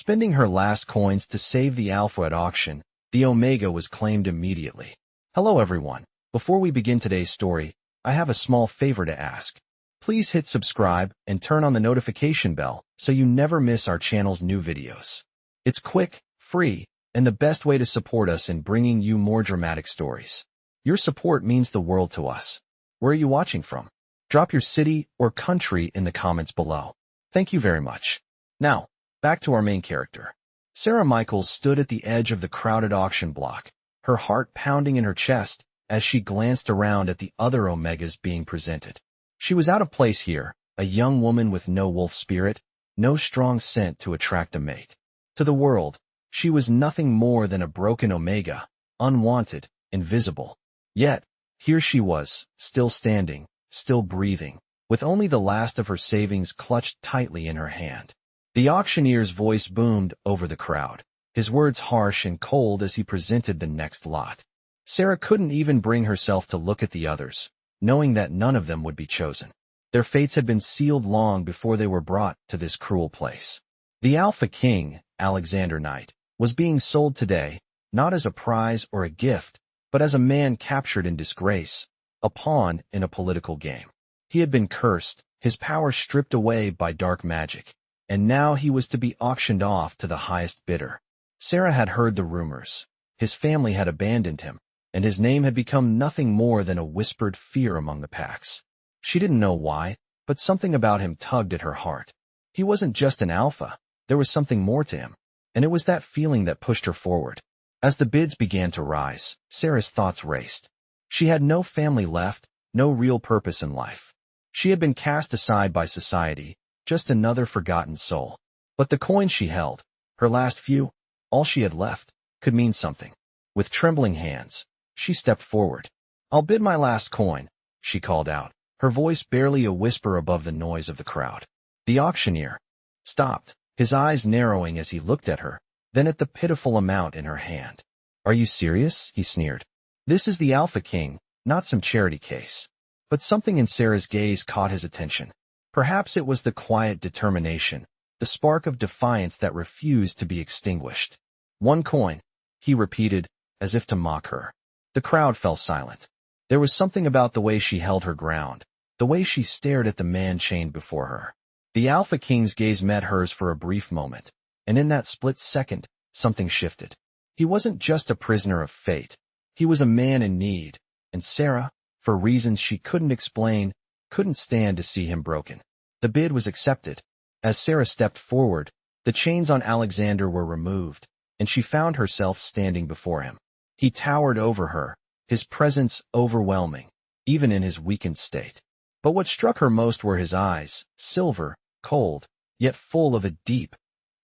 Spending her last coins to save the Alpha at auction, the Omega was claimed immediately. Hello everyone. Before we begin today's story, I have a small favor to ask. Please hit subscribe and turn on the notification bell so you never miss our channel's new videos. It's quick, free, and the best way to support us in bringing you more dramatic stories. Your support means the world to us. Where are you watching from? Drop your city or country in the comments below. Thank you very much. Now, back to our main character. Sarah Michaels stood at the edge of the crowded auction block, her heart pounding in her chest as she glanced around at the other Omegas being presented. She was out of place here, a young woman with no wolf spirit, no strong scent to attract a mate. To the world, she was nothing more than a broken Omega, unwanted, invisible. Yet, here she was, still standing, still breathing, with only the last of her savings clutched tightly in her hand. The auctioneer's voice boomed over the crowd, his words harsh and cold as he presented the next lot. Sarah couldn't even bring herself to look at the others, knowing that none of them would be chosen. Their fates had been sealed long before they were brought to this cruel place. The Alpha King, Alexander Knight, was being sold today, not as a prize or a gift, but as a man captured in disgrace, a pawn in a political game. He had been cursed, his power stripped away by dark magic, and now he was to be auctioned off to the highest bidder. Sarah had heard the rumors. His family had abandoned him, and his name had become nothing more than a whispered fear among the packs. She didn't know why, but something about him tugged at her heart. He wasn't just an alpha, there was something more to him, and it was that feeling that pushed her forward. As the bids began to rise, Sarah's thoughts raced. She had no family left, no real purpose in life. She had been cast aside by society, just another forgotten soul. But the coin she held, her last few, all she had left, could mean something. With trembling hands, she stepped forward. "I'll bid my last coin," she called out, her voice barely a whisper above the noise of the crowd. The auctioneer stopped, his eyes narrowing as he looked at her, then at the pitiful amount in her hand. "Are you serious?" he sneered. "This is the Alpha King, not some charity case." But something in Sarah's gaze caught his attention. Perhaps it was the quiet determination, the spark of defiance that refused to be extinguished. "One coin," he repeated, as if to mock her. The crowd fell silent. There was something about the way she held her ground, the way she stared at the man chained before her. The Alpha King's gaze met hers for a brief moment, and in that split second, something shifted. He wasn't just a prisoner of fate. He was a man in need, and Sarah, for reasons she couldn't explain, couldn't stand to see him broken. The bid was accepted. As Sarah stepped forward, the chains on Alexander were removed, and she found herself standing before him. He towered over her, his presence overwhelming, even in his weakened state. But what struck her most were his eyes, silver, cold, yet full of a deep,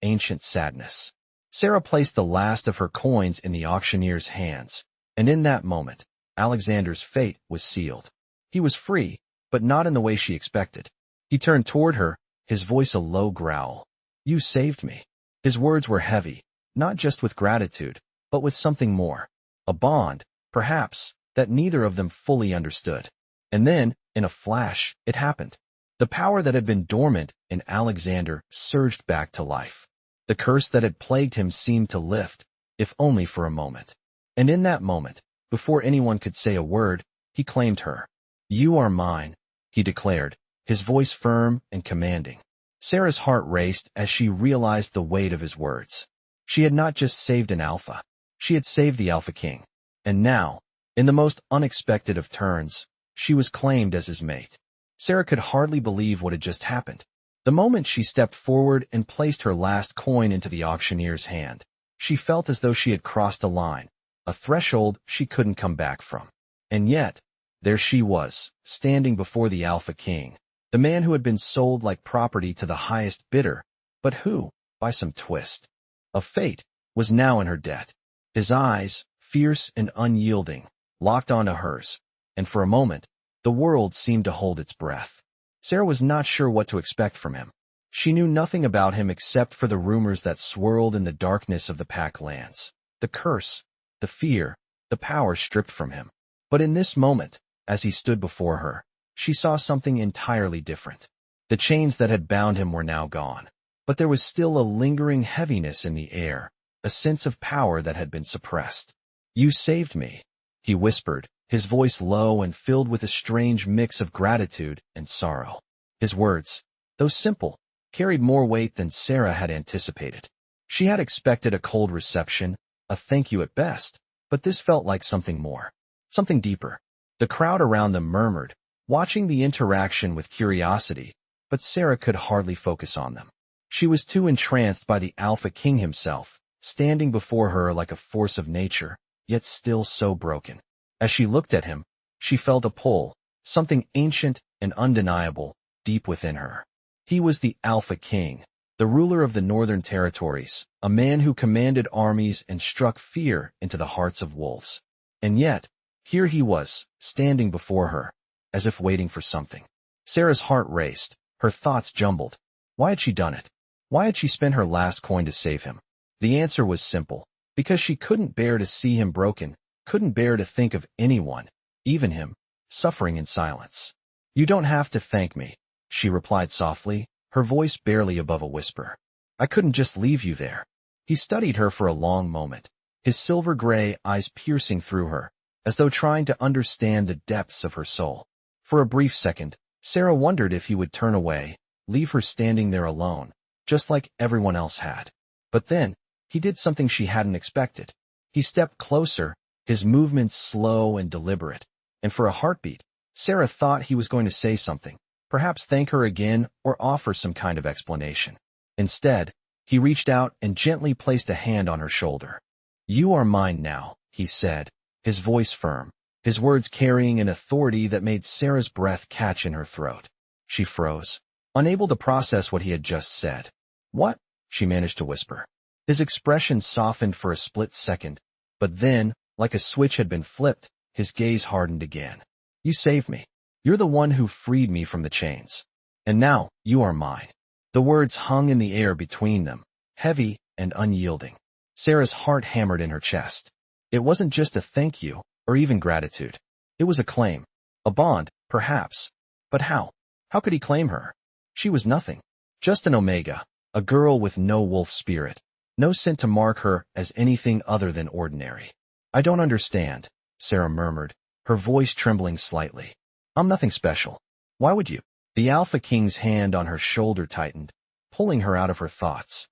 ancient sadness. Sarah placed the last of her coins in the auctioneer's hands, and in that moment, Alexander's fate was sealed. He was free, but not in the way she expected. He turned toward her, his voice a low growl. "You saved me." His words were heavy, not just with gratitude, but with something more. A bond, perhaps, that neither of them fully understood. And then, in a flash, it happened. The power that had been dormant in Alexander surged back to life. The curse that had plagued him seemed to lift, if only for a moment. And in that moment, before anyone could say a word, he claimed her. "You are mine," he declared, his voice firm and commanding. Sarah's heart raced as she realized the weight of his words. She had not just saved an alpha. She had saved the Alpha King. And now, in the most unexpected of turns, she was claimed as his mate. Sarah could hardly believe what had just happened. The moment she stepped forward and placed her last coin into the auctioneer's hand, she felt as though she had crossed a line, a threshold she couldn't come back from. And yet, there she was, standing before the Alpha King, the man who had been sold like property to the highest bidder, but who, by some twist of fate, was now in her debt. His eyes, fierce and unyielding, locked onto hers, and for a moment, the world seemed to hold its breath. Sarah was not sure what to expect from him. She knew nothing about him except for the rumors that swirled in the darkness of the Pack lands. The curse, the fear, the power stripped from him. But in this moment, as he stood before her, she saw something entirely different. The chains that had bound him were now gone. but there was still a lingering heaviness in the air, a sense of power that had been suppressed. "You saved me," he whispered, his voice low and filled with a strange mix of gratitude and sorrow. His words, though simple, carried more weight than Sarah had anticipated. She had expected a cold reception, a thank you at best, but this felt like something more, something deeper. The crowd around them murmured, watching the interaction with curiosity, but Sarah could hardly focus on them. She was too entranced by the Alpha King himself, standing before her like a force of nature, yet still so broken. As she looked at him, she felt a pull, something ancient and undeniable, deep within her. He was the Alpha King, the ruler of the Northern Territories, a man who commanded armies and struck fear into the hearts of wolves. And yet, here he was, standing before her, as if waiting for something. Sarah's heart raced, her thoughts jumbled. Why had she done it? Why had she spent her last coin to save him? The answer was simple, because she couldn't bear to see him broken, couldn't bear to think of anyone, even him, suffering in silence. "You don't have to thank me," she replied softly, her voice barely above a whisper. "I couldn't just leave you there." He studied her for a long moment, his silver-gray eyes piercing through her, as though trying to understand the depths of her soul. For a brief second, Sarah wondered if he would turn away, leave her standing there alone, just like everyone else had. But then, he did something she hadn't expected. He stepped closer, his movements slow and deliberate, and for a heartbeat, Sarah thought he was going to say something, perhaps thank her again or offer some kind of explanation. Instead, he reached out and gently placed a hand on her shoulder. "You are mine now," he said, his voice firm, his words carrying an authority that made Sarah's breath catch in her throat. She froze, unable to process what he had just said. "What?" she managed to whisper. His expression softened for a split second, but then, like a switch had been flipped, his gaze hardened again. "You saved me. You're the one who freed me from the chains. And now, you are mine." The words hung in the air between them, heavy and unyielding. Sarah's heart hammered in her chest. It wasn't just a thank you, or even gratitude. It was a claim. A bond, perhaps. But how? How could he claim her? She was nothing. Just an Omega, a girl with no wolf spirit. No scent to mark her as anything other than ordinary. "I don't understand," Sarah murmured, her voice trembling slightly. "I'm nothing special. Why would you?" The Alpha King's hand on her shoulder tightened, pulling her out of her thoughts.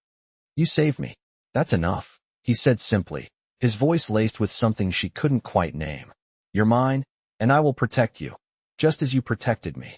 "You saved me. That's enough," he said simply, his voice laced with something she couldn't quite name. "You're mine, and I will protect you, just as you protected me."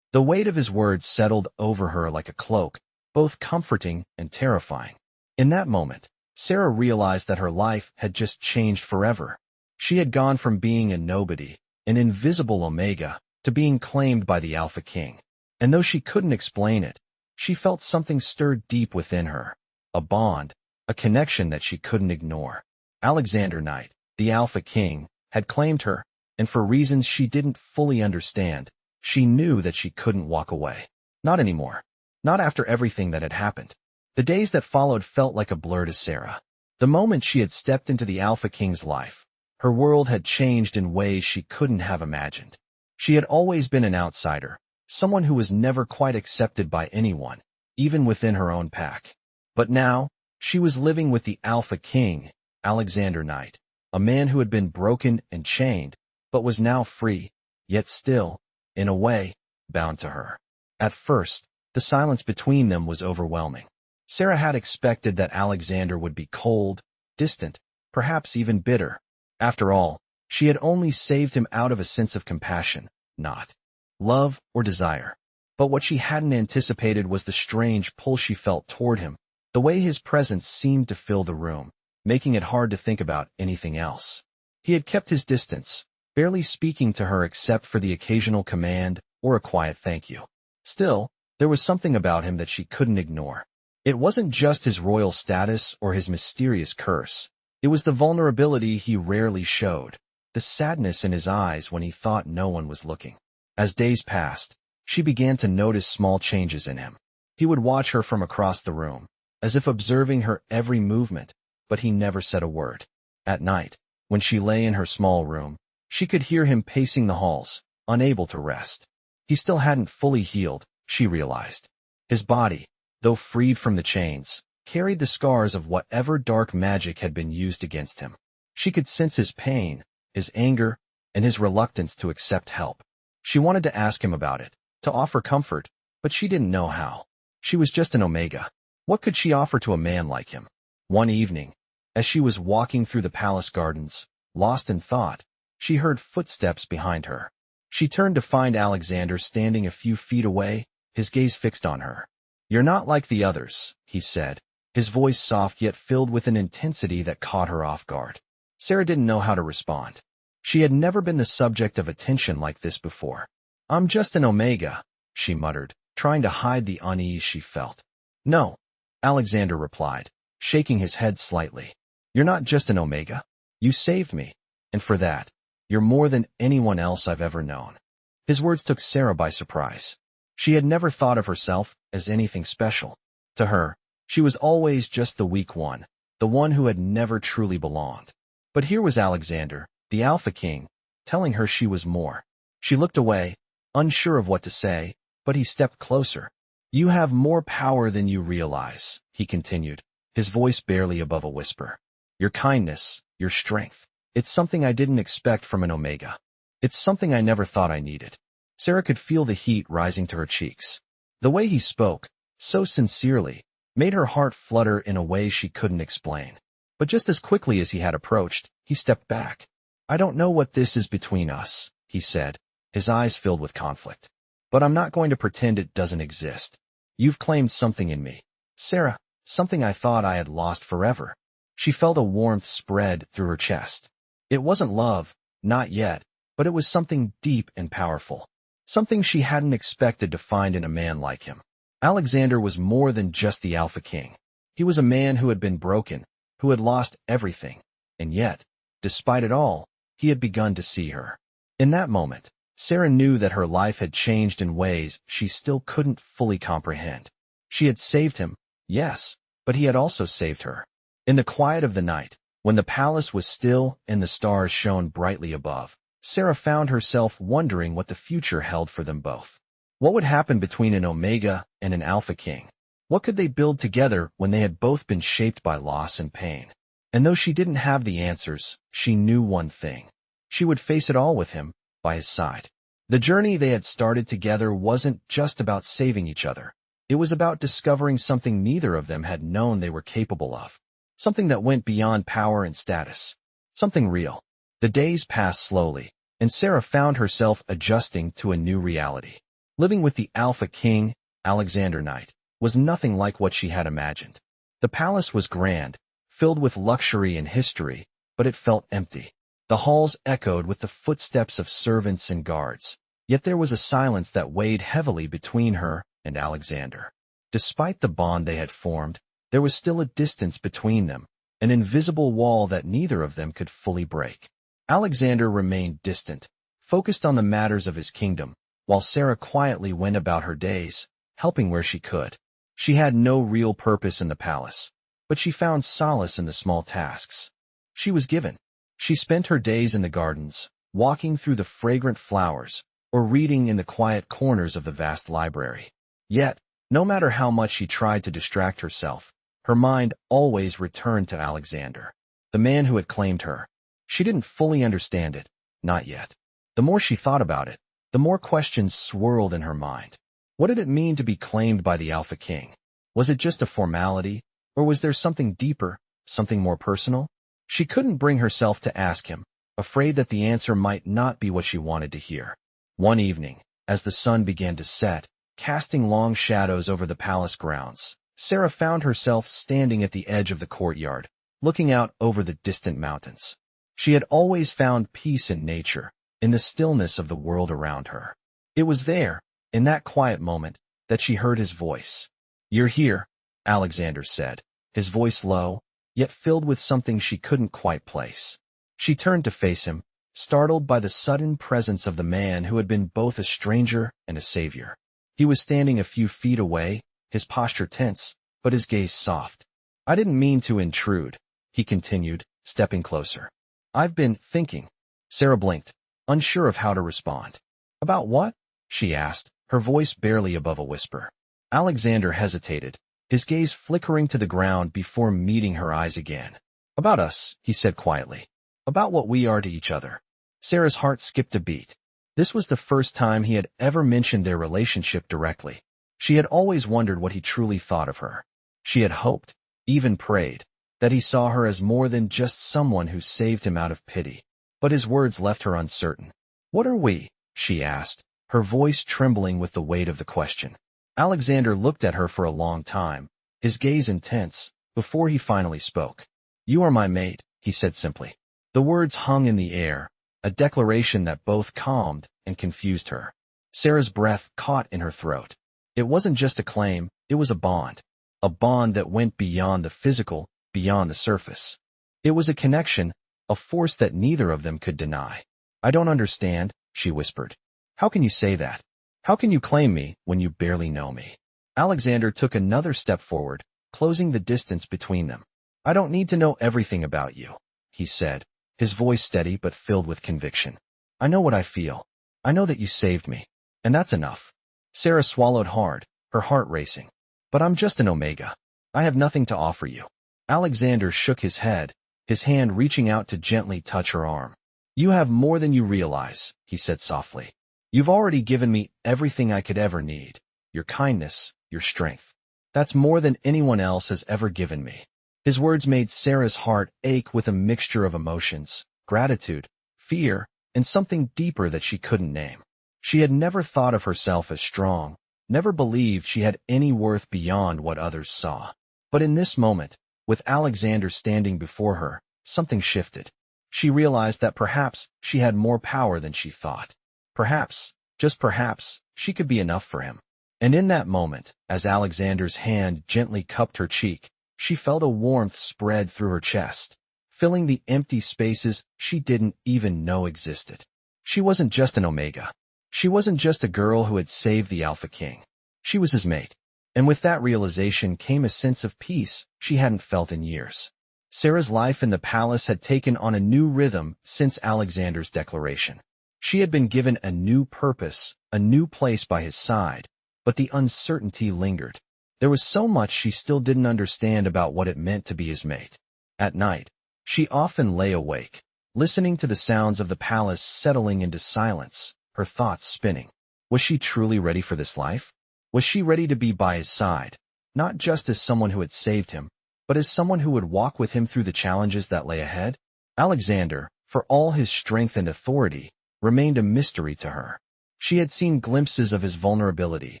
The weight of his words settled over her like a cloak, both comforting and terrifying. In that moment, Sarah realized that her life had just changed forever. She had gone from being a nobody, an invisible Omega, to being claimed by the Alpha King. And though she couldn't explain it, she felt something stirred deep within her, a bond, a connection that she couldn't ignore. Alexander Knight, the Alpha King, had claimed her, and for reasons she didn't fully understand, she knew that she couldn't walk away. Not anymore. Not after everything that had happened. The days that followed felt like a blur to Sarah. The moment she had stepped into the Alpha King's life, her world had changed in ways she couldn't have imagined. She had always been an outsider, someone who was never quite accepted by anyone, even within her own pack. But now, she was living with the Alpha King, Alexander Knight, a man who had been broken and chained, but was now free, yet still, in a way, bound to her. At first, the silence between them was overwhelming. Sarah had expected that Alexander would be cold, distant, perhaps even bitter. After all, she had only saved him out of a sense of compassion, not love or desire. But what she hadn't anticipated was the strange pull she felt toward him, the way his presence seemed to fill the room, making it hard to think about anything else. He had kept his distance, barely speaking to her except for the occasional command or a quiet thank you. Still, there was something about him that she couldn't ignore. It wasn't just his royal status or his mysterious curse. It was the vulnerability he rarely showed, the sadness in his eyes when he thought no one was looking. As days passed, she began to notice small changes in him. He would watch her from across the room, as if observing her every movement, but he never said a word. At night, when she lay in her small room, she could hear him pacing the halls, unable to rest. He still hadn't fully healed, she realized. His body, though freed from the chains, carried the scars of whatever dark magic had been used against him. She could sense his pain, his anger, and his reluctance to accept help. She wanted to ask him about it, to offer comfort, but she didn't know how. She was just an Omega. What could she offer to a man like him? One evening, as she was walking through the palace gardens, lost in thought, she heard footsteps behind her. She turned to find Alexander standing a few feet away, his gaze fixed on her. "You're not like the others," he said, his voice soft yet filled with an intensity that caught her off guard. Sarah didn't know how to respond. She had never been the subject of attention like this before. "I'm just an Omega," she muttered, trying to hide the unease she felt. "No," Alexander replied, shaking his head slightly. "You're not just an Omega. You saved me, and for that, you're more than anyone else I've ever known." His words took Sarah by surprise. She had never thought of herself as anything special. To her, she was always just the weak one, the one who had never truly belonged. But here was Alexander, the Alpha King, telling her she was more. She looked away, unsure of what to say, but he stepped closer. "You have more power than you realize," he continued, his voice barely above a whisper. "Your kindness, your strength. It's something I didn't expect from an Omega. It's something I never thought I needed." Sarah could feel the heat rising to her cheeks. The way he spoke, so sincerely, made her heart flutter in a way she couldn't explain. But just as quickly as he had approached, he stepped back. "I don't know what this is between us," he said, his eyes filled with conflict. "But I'm not going to pretend it doesn't exist. You've claimed something in me, Sarah, something I thought I had lost forever." She felt a warmth spread through her chest. It wasn't love, not yet, but it was something deep and powerful. Something she hadn't expected to find in a man like him. Alexander was more than just the Alpha King. He was a man who had been broken, who had lost everything, and yet, despite it all, he had begun to see her. In that moment, Sarah knew that her life had changed in ways she still couldn't fully comprehend. She had saved him, yes, but he had also saved her. In the quiet of the night, when the palace was still and the stars shone brightly above, Sarah found herself wondering what the future held for them both. What would happen between an Omega and an Alpha King? What could they build together when they had both been shaped by loss and pain? And though she didn't have the answers, she knew one thing. She would face it all with him, by his side. The journey they had started together wasn't just about saving each other. It was about discovering something neither of them had known they were capable of. Something that went beyond power and status. Something real. The days passed slowly, and Sarah found herself adjusting to a new reality. Living with the Alpha King, Alexander Knight, was nothing like what she had imagined. The palace was grand, filled with luxury and history, but it felt empty. The halls echoed with the footsteps of servants and guards, yet there was a silence that weighed heavily between her and Alexander. Despite the bond they had formed, there was still a distance between them, an invisible wall that neither of them could fully break. Alexander remained distant, focused on the matters of his kingdom, while Sarah quietly went about her days, helping where she could. She had no real purpose in the palace, but she found solace in the small tasks she was given. She spent her days in the gardens, walking through the fragrant flowers, or reading in the quiet corners of the vast library. Yet, no matter how much she tried to distract herself, her mind always returned to Alexander, the man who had claimed her. She didn't fully understand it, not yet. The more she thought about it, the more questions swirled in her mind. What did it mean to be claimed by the Alpha King? Was it just a formality, or was there something deeper, something more personal? She couldn't bring herself to ask him, afraid that the answer might not be what she wanted to hear. One evening, as the sun began to set, casting long shadows over the palace grounds, Sarah found herself standing at the edge of the courtyard, looking out over the distant mountains. She had always found peace in nature, in the stillness of the world around her. It was there, in that quiet moment, that she heard his voice. "You're here," Alexander said, his voice low, yet filled with something she couldn't quite place. She turned to face him, startled by the sudden presence of the man who had been both a stranger and a savior. He was standing a few feet away, his posture tense, but his gaze soft. "I didn't mean to intrude," he continued, stepping closer. "I've been thinking." Sarah blinked, unsure of how to respond. "About what?" she asked, her voice barely above a whisper. Alexander hesitated, his gaze flickering to the ground before meeting her eyes again. About us, he said quietly. About what we are to each other. Sarah's heart skipped a beat. This was the first time he had ever mentioned their relationship directly. She had always wondered what he truly thought of her. She had hoped, even prayed, that he saw her as more than just someone who saved him out of pity. But his words left her uncertain. What are we? She asked, her voice trembling with the weight of the question. Alexander looked at her for a long time, his gaze intense, before he finally spoke. You are my mate, he said simply. The words hung in the air, a declaration that both calmed and confused her. Sarah's breath caught in her throat. It wasn't just a claim, it was a bond that went beyond the physical, beyond the surface. It was a connection, a force that neither of them could deny. I don't understand, she whispered. How can you say that? How can you claim me when you barely know me? Alexander took another step forward, closing the distance between them. I don't need to know everything about you, he said, his voice steady but filled with conviction. I know what I feel. I know that you saved me. And that's enough. Sarah swallowed hard, her heart racing. But I'm just an Omega. I have nothing to offer you. Alexander shook his head, his hand reaching out to gently touch her arm. You have more than you realize, he said softly. You've already given me everything I could ever need. Your kindness, your strength. That's more than anyone else has ever given me. His words made Sarah's heart ache with a mixture of emotions, gratitude, fear, and something deeper that she couldn't name. She had never thought of herself as strong, never believed she had any worth beyond what others saw. But in this moment, with Alexander standing before her, something shifted. She realized that perhaps she had more power than she thought. Perhaps, just perhaps, she could be enough for him. And in that moment, as Alexander's hand gently cupped her cheek, she felt a warmth spread through her chest, filling the empty spaces she didn't even know existed. She wasn't just an Omega. She wasn't just a girl who had saved the Alpha King. She was his mate. And with that realization came a sense of peace she hadn't felt in years. Sarah's life in the palace had taken on a new rhythm since Alexander's declaration. She had been given a new purpose, a new place by his side, but the uncertainty lingered. There was so much she still didn't understand about what it meant to be his mate. At night, she often lay awake, listening to the sounds of the palace settling into silence, her thoughts spinning. Was she truly ready for this life? Was she ready to be by his side, not just as someone who had saved him, but as someone who would walk with him through the challenges that lay ahead? Alexander, for all his strength and authority, remained a mystery to her. She had seen glimpses of his vulnerability,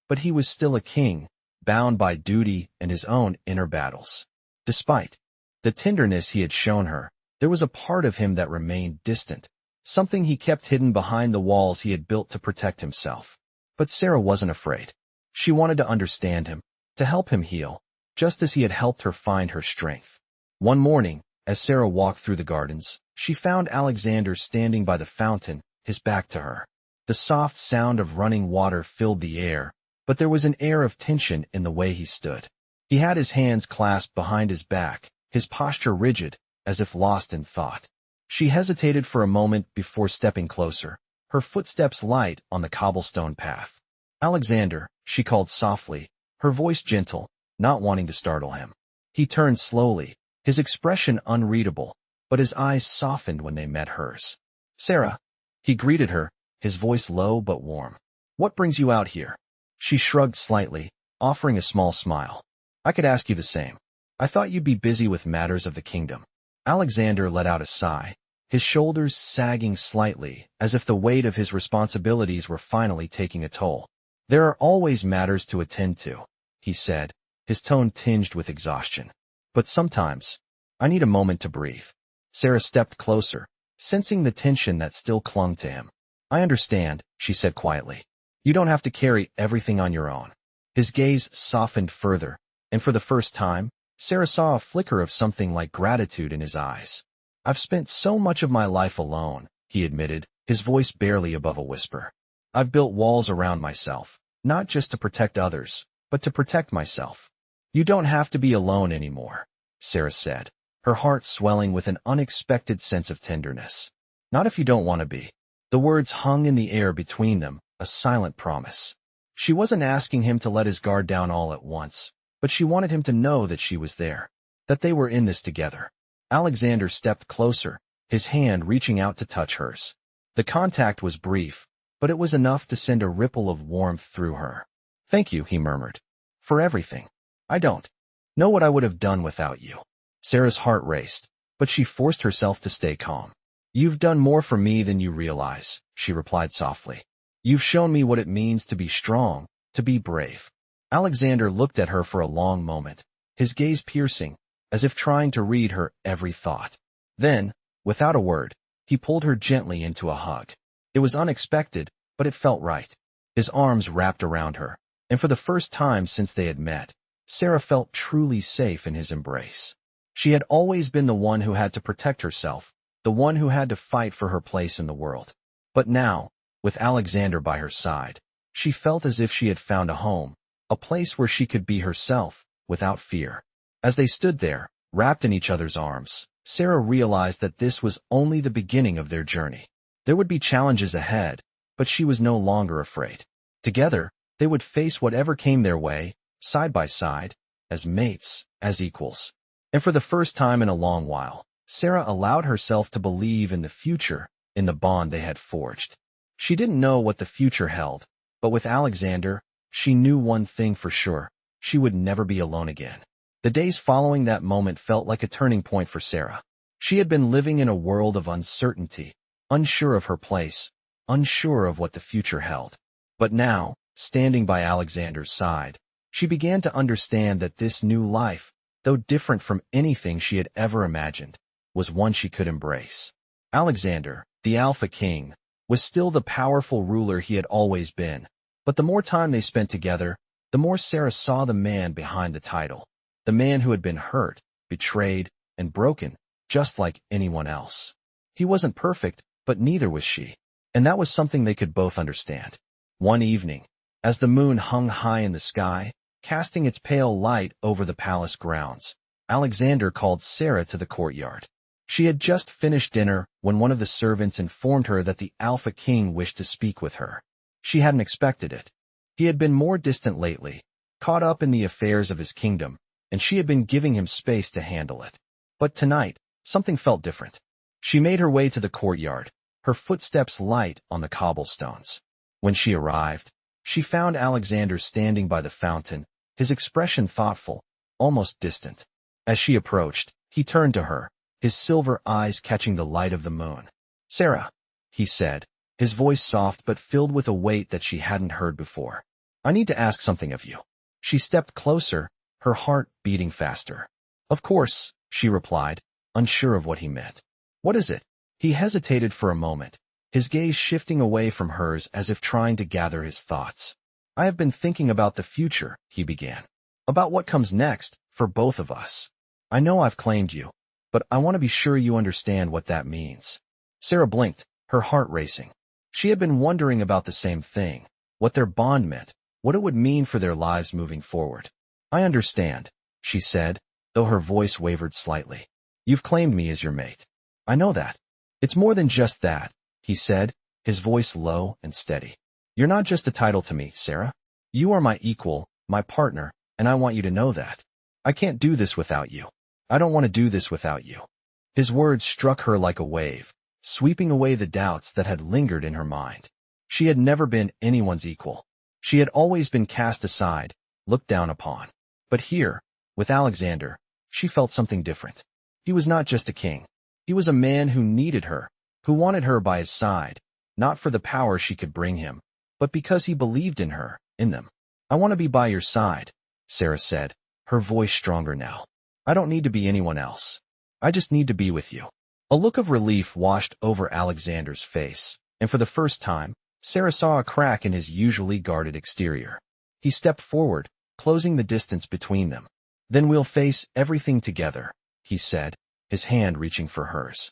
but he was still a king, bound by duty and his own inner battles. Despite the tenderness he had shown her, there was a part of him that remained distant, something he kept hidden behind the walls he had built to protect himself. But Sarah wasn't afraid. She wanted to understand him, to help him heal, just as he had helped her find her strength. One morning, as Sarah walked through the gardens, she found Alexander standing by the fountain, his back to her. The soft sound of running water filled the air, but there was an air of tension in the way he stood. He had his hands clasped behind his back, his posture rigid, as if lost in thought. She hesitated for a moment before stepping closer, her footsteps light on the cobblestone path. Alexander, she called softly, her voice gentle, not wanting to startle him. He turned slowly, his expression unreadable, but his eyes softened when they met hers. Sarah, he greeted her, his voice low but warm. What brings you out here? She shrugged slightly, offering a small smile. I could ask you the same. I thought you'd be busy with matters of the kingdom. Alexander let out a sigh, his shoulders sagging slightly, as if the weight of his responsibilities were finally taking a toll. There are always matters to attend to, he said, his tone tinged with exhaustion. But sometimes, I need a moment to breathe. Sarah stepped closer, sensing the tension that still clung to him. I understand, she said quietly. You don't have to carry everything on your own. His gaze softened further, and for the first time, Sarah saw a flicker of something like gratitude in his eyes. I've spent so much of my life alone, he admitted, his voice barely above a whisper. I've built walls around myself, not just to protect others, but to protect myself. You don't have to be alone anymore, Sarah said, her heart swelling with an unexpected sense of tenderness. Not if you don't want to be. The words hung in the air between them, a silent promise. She wasn't asking him to let his guard down all at once, but she wanted him to know that she was there, that they were in this together. Alexander stepped closer, his hand reaching out to touch hers. The contact was brief, but it was enough to send a ripple of warmth through her. "Thank you," he murmured. "For everything. I don't know what I would have done without you." Sarah's heart raced, but she forced herself to stay calm. "You've done more for me than you realize," she replied softly. "You've shown me what it means to be strong, to be brave." Alexander looked at her for a long moment, his gaze piercing, as if trying to read her every thought. Then, without a word, he pulled her gently into a hug. It was unexpected, but it felt right. His arms wrapped around her, and for the first time since they had met, Sarah felt truly safe in his embrace. She had always been the one who had to protect herself, the one who had to fight for her place in the world. But now, with Alexander by her side, she felt as if she had found a home, a place where she could be herself, without fear. As they stood there, wrapped in each other's arms, Sarah realized that this was only the beginning of their journey. There would be challenges ahead, but she was no longer afraid. Together, they would face whatever came their way, side by side, as mates, as equals. And for the first time in a long while, Sarah allowed herself to believe in the future, in the bond they had forged. She didn't know what the future held, but with Alexander, she knew one thing for sure: she would never be alone again. The days following that moment felt like a turning point for Sarah. She had been living in a world of uncertainty, unsure of her place, unsure of what the future held. But now, standing by Alexander's side, she began to understand that this new life, though different from anything she had ever imagined, was one she could embrace. Alexander, the Alpha King, was still the powerful ruler he had always been, but the more time they spent together, the more Sarah saw the man behind the title, the man who had been hurt, betrayed, and broken, just like anyone else. He wasn't perfect, but neither was she, and that was something they could both understand. One evening, as the moon hung high in the sky, casting its pale light over the palace grounds, Alexander called Sarah to the courtyard. She had just finished dinner when one of the servants informed her that the Alpha King wished to speak with her. She hadn't expected it. He had been more distant lately, caught up in the affairs of his kingdom, and she had been giving him space to handle it. But tonight, something felt different. She made her way to the courtyard, her footsteps light on the cobblestones. When she arrived, she found Alexander standing by the fountain, his expression thoughtful, almost distant. As she approached, he turned to her, his silver eyes catching the light of the moon. "Sarah," he said, his voice soft but filled with a weight that she hadn't heard before. "I need to ask something of you." She stepped closer, her heart beating faster. "Of course," she replied, unsure of what he meant. "What is it?" He hesitated for a moment, his gaze shifting away from hers as if trying to gather his thoughts. "I have been thinking about the future," he began. "About what comes next, for both of us. I know I've claimed you, but I want to be sure you understand what that means." Sarah blinked, her heart racing. She had been wondering about the same thing, what their bond meant, what it would mean for their lives moving forward. "I understand," she said, though her voice wavered slightly. "You've claimed me as your mate. I know that." "It's more than just that," he said, his voice low and steady. "You're not just a title to me, Sarah. You are my equal, my partner, and I want you to know that. I can't do this without you. I don't want to do this without you." His words struck her like a wave, sweeping away the doubts that had lingered in her mind. She had never been anyone's equal. She had always been cast aside, looked down upon. But here, with Alexander, she felt something different. He was not just a king. He was a man who needed her, who wanted her by his side, not for the power she could bring him, but because he believed in her, in them. "I want to be by your side," Sarah said, her voice stronger now. "I don't need to be anyone else. I just need to be with you." A look of relief washed over Alexander's face, and for the first time, Sarah saw a crack in his usually guarded exterior. He stepped forward, closing the distance between them. "Then we'll face everything together," he said, his hand reaching for hers.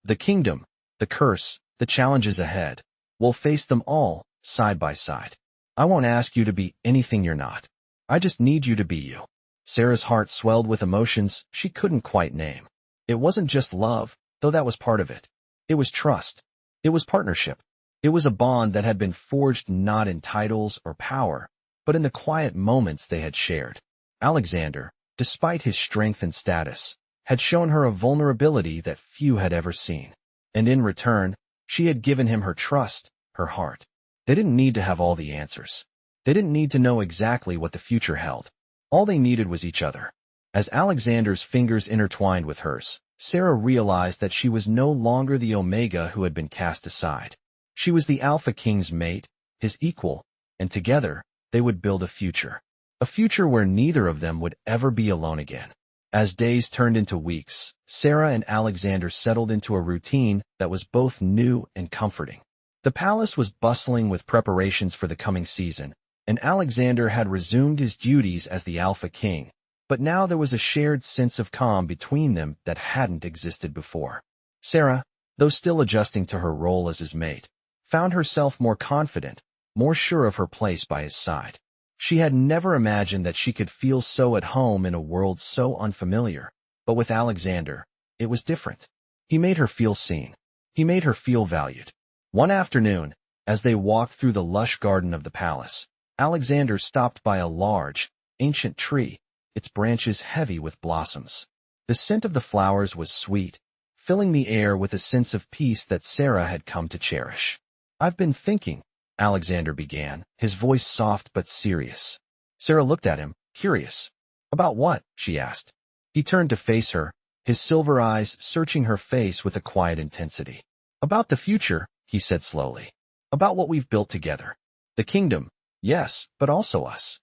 "The kingdom, the curse, the challenges ahead. We'll face them all, side by side. I won't ask you to be anything you're not. I just need you to be you." Sarah's heart swelled with emotions she couldn't quite name. It wasn't just love, though that was part of it. It was trust. It was partnership. It was a bond that had been forged not in titles or power, but in the quiet moments they had shared. Alexander, despite his strength and status, had shown her a vulnerability that few had ever seen. And in return, she had given him her trust, her heart. They didn't need to have all the answers. They didn't need to know exactly what the future held. All they needed was each other. As Alexander's fingers intertwined with hers, Sarah realized that she was no longer the Omega who had been cast aside. She was the Alpha King's mate, his equal, and together, they would build a future. A future where neither of them would ever be alone again. As days turned into weeks, Sarah and Alexander settled into a routine that was both new and comforting. The palace was bustling with preparations for the coming season, and Alexander had resumed his duties as the Alpha King. But now there was a shared sense of calm between them that hadn't existed before. Sarah, though still adjusting to her role as his mate, found herself more confident, more sure of her place by his side. She had never imagined that she could feel so at home in a world so unfamiliar. But with Alexander, it was different. He made her feel seen. He made her feel valued. One afternoon, as they walked through the lush garden of the palace, Alexander stopped by a large, ancient tree, its branches heavy with blossoms. The scent of the flowers was sweet, filling the air with a sense of peace that Sarah had come to cherish. "I've been thinking," Alexander began, his voice soft but serious. Sarah looked at him, curious. "About what?" she asked. He turned to face her, his silver eyes searching her face with a quiet intensity. "About the future," he said slowly. "About what we've built together. The kingdom, yes, but also us."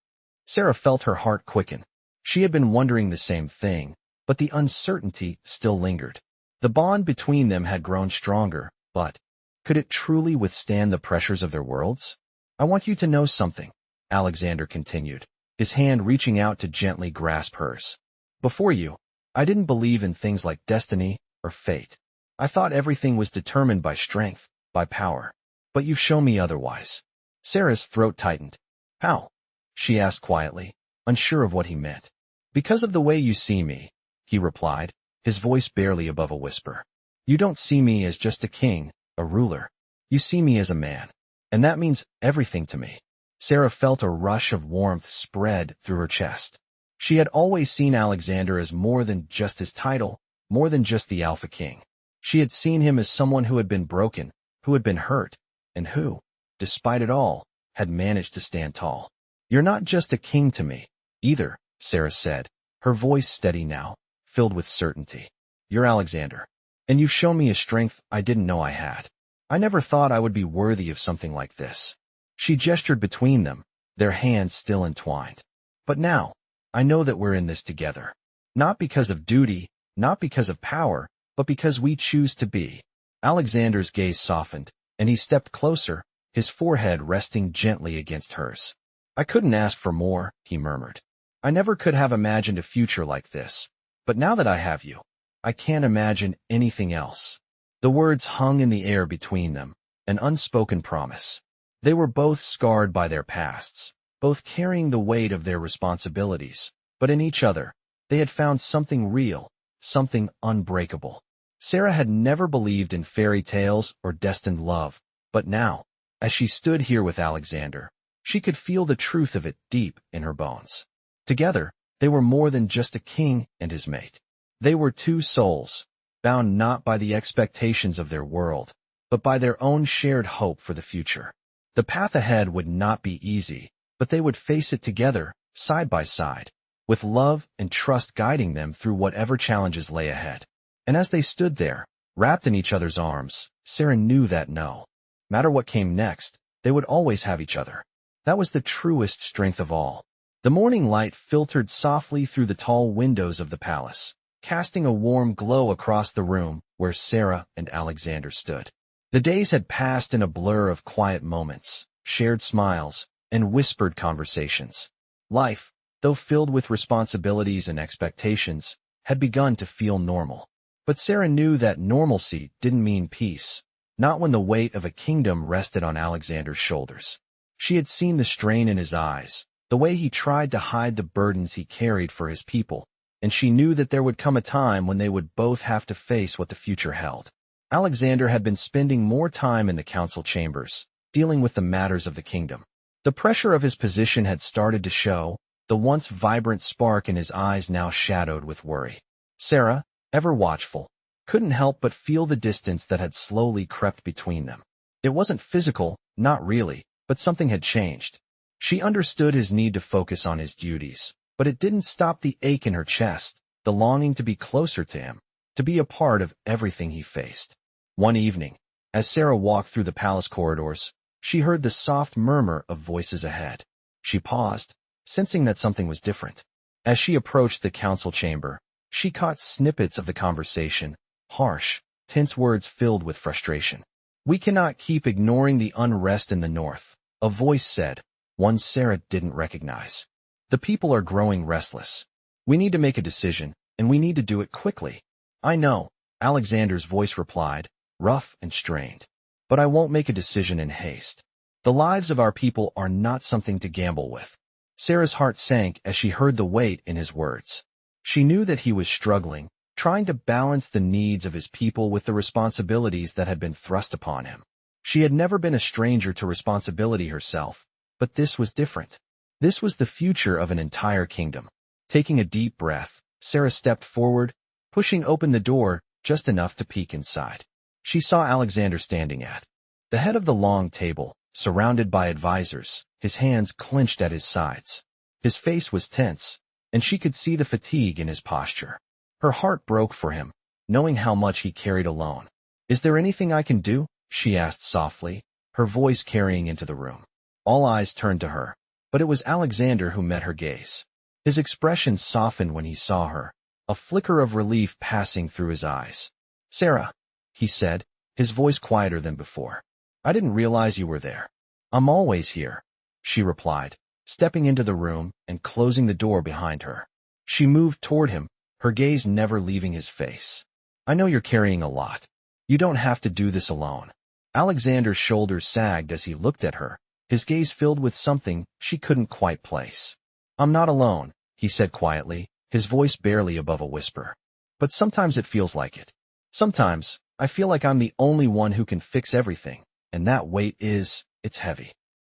Sarah felt her heart quicken. She had been wondering the same thing, but the uncertainty still lingered. The bond between them had grown stronger, but could it truly withstand the pressures of their worlds? "I want you to know something," Alexander continued, his hand reaching out to gently grasp hers. "Before you, I didn't believe in things like destiny or fate. I thought everything was determined by strength, by power. But you've shown me otherwise." Sarah's throat tightened. "How?" she asked quietly, unsure of what he meant. "Because of the way you see me," he replied, his voice barely above a whisper. "You don't see me as just a king, a ruler. You see me as a man. And that means everything to me." Sarah felt a rush of warmth spread through her chest. She had always seen Alexander as more than just his title, more than just the Alpha King. She had seen him as someone who had been broken, who had been hurt, and who, despite it all, had managed to stand tall. "You're not just a king to me, either," Sarah said, her voice steady now, filled with certainty. "You're Alexander. And you've shown me a strength I didn't know I had. I never thought I would be worthy of something like this." She gestured between them, their hands still entwined. "But now, I know that we're in this together. Not because of duty, not because of power, but because we choose to be." Alexander's gaze softened, and he stepped closer, his forehead resting gently against hers. "I couldn't ask for more," he murmured. "I never could have imagined a future like this. But now that I have you, I can't imagine anything else." The words hung in the air between them, an unspoken promise. They were both scarred by their pasts, both carrying the weight of their responsibilities, but in each other, they had found something real, something unbreakable. Sarah had never believed in fairy tales or destined love, but now, as she stood here with Alexander, she could feel the truth of it deep in her bones. Together, they were more than just a king and his mate. They were two souls, bound not by the expectations of their world, but by their own shared hope for the future. The path ahead would not be easy, but they would face it together, side by side, with love and trust guiding them through whatever challenges lay ahead. And as they stood there, wrapped in each other's arms, Sarah knew that no matter what came next, they would always have each other. That was the truest strength of all. The morning light filtered softly through the tall windows of the palace, casting a warm glow across the room where Sarah and Alexander stood. The days had passed in a blur of quiet moments, shared smiles, and whispered conversations. Life, though filled with responsibilities and expectations, had begun to feel normal. But Sarah knew that normalcy didn't mean peace, not when the weight of a kingdom rested on Alexander's shoulders. She had seen the strain in his eyes, the way he tried to hide the burdens he carried for his people, and she knew that there would come a time when they would both have to face what the future held. Alexander had been spending more time in the council chambers, dealing with the matters of the kingdom. The pressure of his position had started to show, the once vibrant spark in his eyes now shadowed with worry. Sarah, ever watchful, couldn't help but feel the distance that had slowly crept between them. It wasn't physical, not really, but something had changed. She understood his need to focus on his duties, but it didn't stop the ache in her chest, the longing to be closer to him, to be a part of everything he faced. One evening, as Sarah walked through the palace corridors, she heard the soft murmur of voices ahead. She paused, sensing that something was different. As she approached the council chamber, she caught snippets of the conversation, harsh, tense words filled with frustration. "We cannot keep ignoring the unrest in the north," a voice said, one Sarah didn't recognize. "The people are growing restless. We need to make a decision, and we need to do it quickly." "I know," Alexander's voice replied, rough and strained. "But I won't make a decision in haste. The lives of our people are not something to gamble with." Sarah's heart sank as she heard the weight in his words. She knew that he was struggling, trying to balance the needs of his people with the responsibilities that had been thrust upon him. She had never been a stranger to responsibility herself, but this was different. This was the future of an entire kingdom. Taking a deep breath, Sarah stepped forward, pushing open the door just enough to peek inside. She saw Alexander standing at the head of the long table, surrounded by advisors, his hands clenched at his sides. His face was tense, and she could see the fatigue in his posture. Her heart broke for him, knowing how much he carried alone. "Is there anything I can do?" she asked softly, her voice carrying into the room. All eyes turned to her, but it was Alexander who met her gaze. His expression softened when he saw her, a flicker of relief passing through his eyes. "Sarah," he said, his voice quieter than before. "I didn't realize you were there." "I'm always here," she replied, stepping into the room and closing the door behind her. She moved toward him, her gaze never leaving his face. "I know you're carrying a lot. You don't have to do this alone." Alexander's shoulders sagged as he looked at her, his gaze filled with something she couldn't quite place. "I'm not alone," he said quietly, his voice barely above a whisper. "But sometimes it feels like it. Sometimes I feel like I'm the only one who can fix everything, and that weight it's heavy."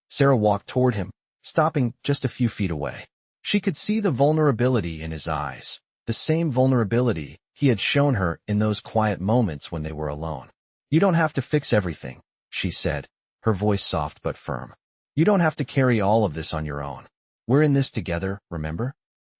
Sarah walked toward him, stopping just a few feet away. She could see the vulnerability in his eyes, the same vulnerability he had shown her in those quiet moments when they were alone. "You don't have to fix everything," she said, her voice soft but firm. "You don't have to carry all of this on your own. We're in this together, remember?"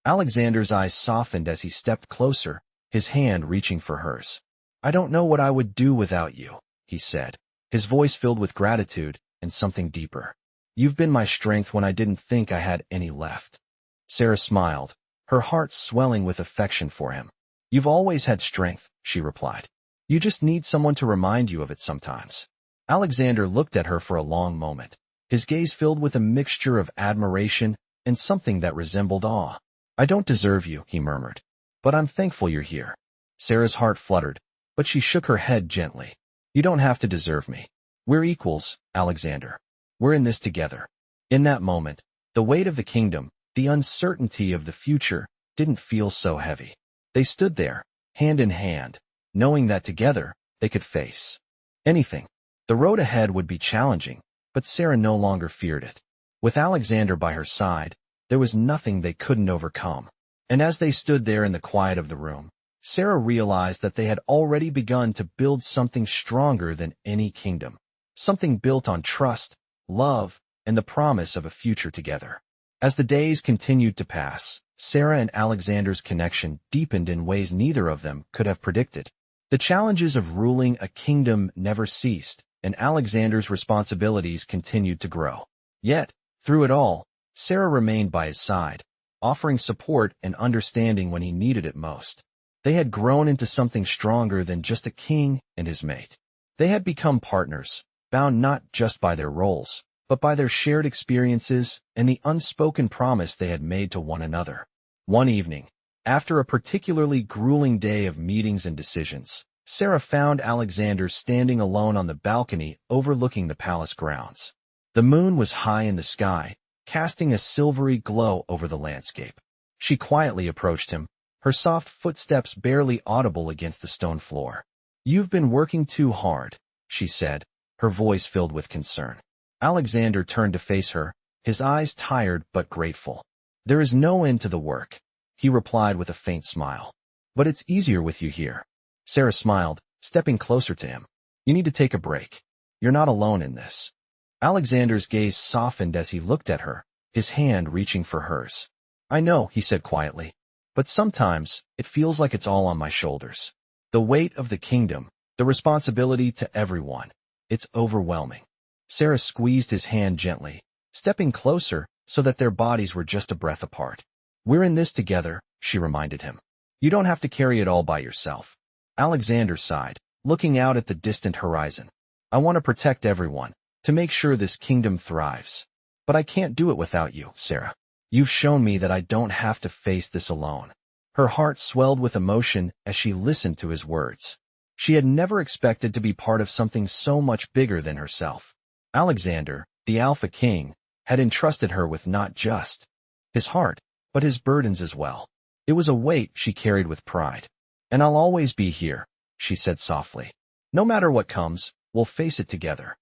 Alexander's eyes softened as he stepped closer, his hand reaching for hers. "I don't know what I would do without you," he said, his voice filled with gratitude and something deeper. "You've been my strength when I didn't think I had any left." Sarah smiled, her heart swelling with affection for him. "You've always had strength," she replied. "You just need someone to remind you of it sometimes." Alexander looked at her for a long moment, his gaze filled with a mixture of admiration and something that resembled awe. "I don't deserve you," he murmured, "but I'm thankful you're here." Sarah's heart fluttered, but she shook her head gently. "You don't have to deserve me. We're equals, Alexander. We're in this together." In that moment, the weight of the kingdom, the uncertainty of the future, didn't feel so heavy. They stood there, hand in hand, knowing that together they could face anything. The road ahead would be challenging, but Sarah no longer feared it. With Alexander by her side, there was nothing they couldn't overcome. And as they stood there in the quiet of the room, Sarah realized that they had already begun to build something stronger than any kingdom, something built on trust, love, and the promise of a future together. As the days continued to pass, Sarah and Alexander's connection deepened in ways neither of them could have predicted. The challenges of ruling a kingdom never ceased, and Alexander's responsibilities continued to grow. Yet, through it all, Sarah remained by his side, offering support and understanding when he needed it most. They had grown into something stronger than just a king and his mate. They had become partners, bound not just by their roles, but by their shared experiences and the unspoken promise they had made to one another. One evening, after a particularly grueling day of meetings and decisions, Sarah found Alexander standing alone on the balcony overlooking the palace grounds. The moon was high in the sky, casting a silvery glow over the landscape. She quietly approached him, her soft footsteps barely audible against the stone floor. "You've been working too hard," she said, her voice filled with concern. Alexander turned to face her, his eyes tired but grateful. There is no end to the work, he replied with a faint smile. But it's easier with you here. Sarah smiled, stepping closer to him. You need to take a break. You're not alone in this. Alexander's gaze softened as he looked at her, his hand reaching for hers. I know, he said quietly, but sometimes it feels like it's all on my shoulders. The weight of the kingdom, the responsibility to everyone. It's overwhelming. Sarah squeezed his hand gently, stepping closer so that their bodies were just a breath apart. We're in this together, she reminded him. You don't have to carry it all by yourself. Alexander sighed, looking out at the distant horizon. I want to protect everyone, to make sure this kingdom thrives. But I can't do it without you, Sarah. You've shown me that I don't have to face this alone. Her heart swelled with emotion as she listened to his words. She had never expected to be part of something so much bigger than herself. Alexander, the Alpha King, had entrusted her with not just his heart, but his burdens as well. It was a weight she carried with pride. And I'll always be here, she said softly. No matter what comes, we'll face it together.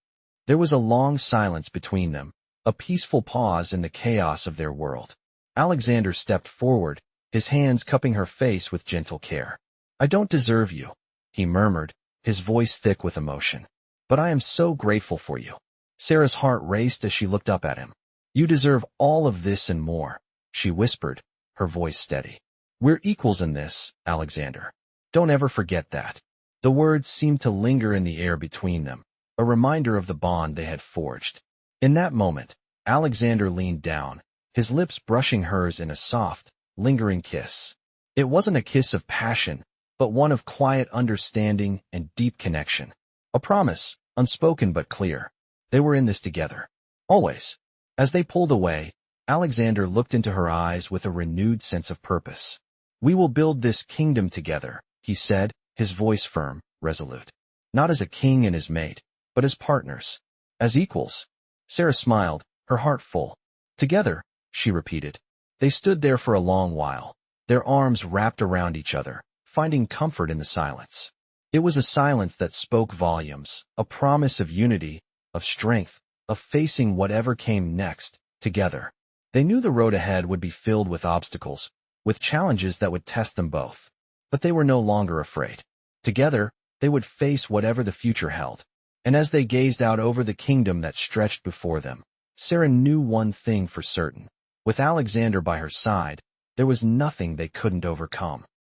There was a long silence between them, a peaceful pause in the chaos of their world. Alexander stepped forward, his hands cupping her face with gentle care. I don't deserve you, he murmured, his voice thick with emotion. But I am so grateful for you. Sarah's heart raced as she looked up at him. You deserve all of this and more, she whispered, her voice steady. We're equals in this, Alexander. Don't ever forget that. The words seemed to linger in the air between them, a reminder of the bond they had forged. In that moment, Alexander leaned down, his lips brushing hers in a soft, lingering kiss. It wasn't a kiss of passion, but one of quiet understanding and deep connection. A promise, unspoken but clear. They were in this together. Always. As they pulled away, Alexander looked into her eyes with a renewed sense of purpose. We will build this kingdom together, he said, his voice firm, resolute. Not as a king and his mate, but as partners. As equals. Sarah smiled, her heart full. Together, she repeated. They stood there for a long while, their arms wrapped around each other, finding comfort in the silence. It was a silence that spoke volumes, a promise of unity, of strength, of facing whatever came next, together. They knew the road ahead would be filled with obstacles, with challenges that would test them both. But they were no longer afraid. Together, they would face whatever the future held. And as they gazed out over the kingdom that stretched before them, Sarah knew one thing for certain. With Alexander by her side, there was nothing they couldn't overcome.